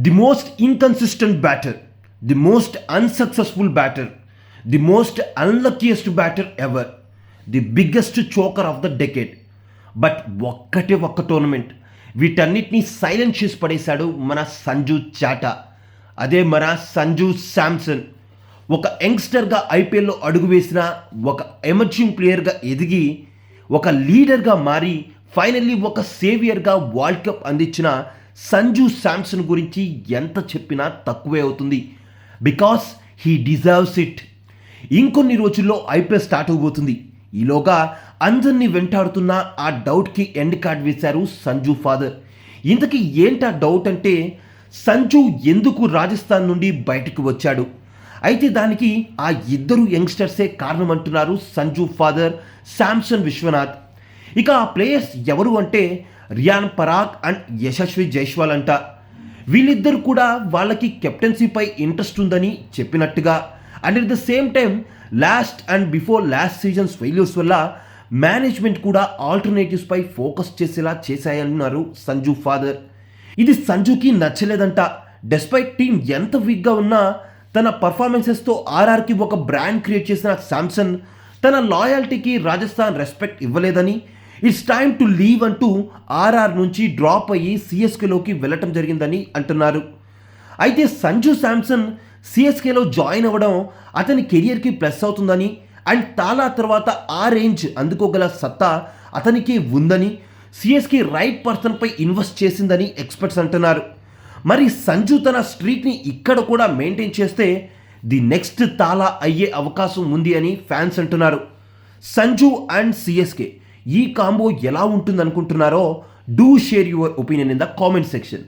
the most inconsistent batter, the most unsuccessful batter, the most unluckiest batter ever, the biggest choker of the decade. But ఒక్క tournament వీటన్నిటినీ silent చేసి పడేశాడు మన సంజు చాటా. అదే మన సంజు శాంసన్. ఒక యంగ్స్టర్గా ఐపీఎల్లో అడుగు వేసిన, ఒక ఎమర్జింగ్ ప్లేయర్గా ఎదిగి, ఒక లీడర్గా మారి ఫైనల్లీ ఒక సేవియర్గా వరల్డ్ కప్ అందించిన సంజు శాంసన్ గురించి ఎంత చెప్పినా తక్కువే అవుతుంది. Because he deserves it. ఇంకొన్ని రోజుల్లో ఐపీఎల్ స్టార్ట్ అవబోతుంది. ఈలోగా అందరినీ వెంటాడుతున్న ఆ డౌట్కి ఎండ్ కార్డ్ వేశారు సంజు ఫాదర్. ఇంతకీ ఏంటా డౌట్ అంటే, సంజు ఎందుకు రాజస్థాన్ నుండి బయటకు వచ్చాడు? అయితే దానికి ఆ ఇద్దరు యంగ్స్టర్సే కారణం అంటున్నారు సంజు ఫాదర్, శాంసన్ విశ్వనాథ్. ఇక ఆ ప్లేయర్స్ ఎవరు అంటే రియాన్ పరాగ్ అండ్ యశస్వి జైస్వాల్ అంట. వీళ్ళిద్దరు కూడా వాళ్ళకి కెప్టెన్సీపై ఇంట్రెస్ట్ ఉందని చెప్పినట్టుగా, and at the same time last and before last seasons failures వల్ల మేనేజ్మెంట్ కూడా ఆల్టర్నేటివ్స్పై ఫోకస్ చేసేలా చేశాయన్నారు సంజు ఫాదర్. ఇది సంజుకి నచ్చలేదంట. డెస్పైట్ టీం ఎంత వీక్గా ఉన్నా తన పర్ఫార్మెన్సెస్తో ఆర్ఆర్కి ఒక బ్రాండ్ క్రియేట్ చేసిన శాంసన్ తన లాయల్టీకి రాజస్థాన్ రెస్పెక్ట్ ఇవ్వలేదని, ఇట్స్ టైమ్ టు లీవ్ అంటూ ఆర్ఆర్ నుంచి డ్రాప్ అయ్యి సిఎస్కేలోకి వెళ్ళటం జరిగిందని అంటున్నారు. అయితే సంజు శాంసన్ సిఎస్కేలో జాయిన్ అవ్వడం అతని కెరియర్కి ప్లస్ అవుతుందని, అండ్ తాలా తర్వాత ఆ రేంజ్ అందుకోగల సత్తా అతనికి ఉందని, సిఎస్కే రైట్ పర్సన్పై ఇన్వెస్ట్ చేసిందని ఎక్స్పర్ట్స్ అంటున్నారు. మరి సంజు తన స్ట్రీక్ని ఇక్కడ కూడా మెయింటైన్ చేస్తే ది నెక్స్ట్ తాలా అయ్యే అవకాశం ఉంది అని ఫ్యాన్స్ అంటున్నారు. సంజు అండ్ సిఎస్కే ఈ కాంబో ఎలా ఉంటుంది అనుకుంటున్నారో do share your opinion in the comment section.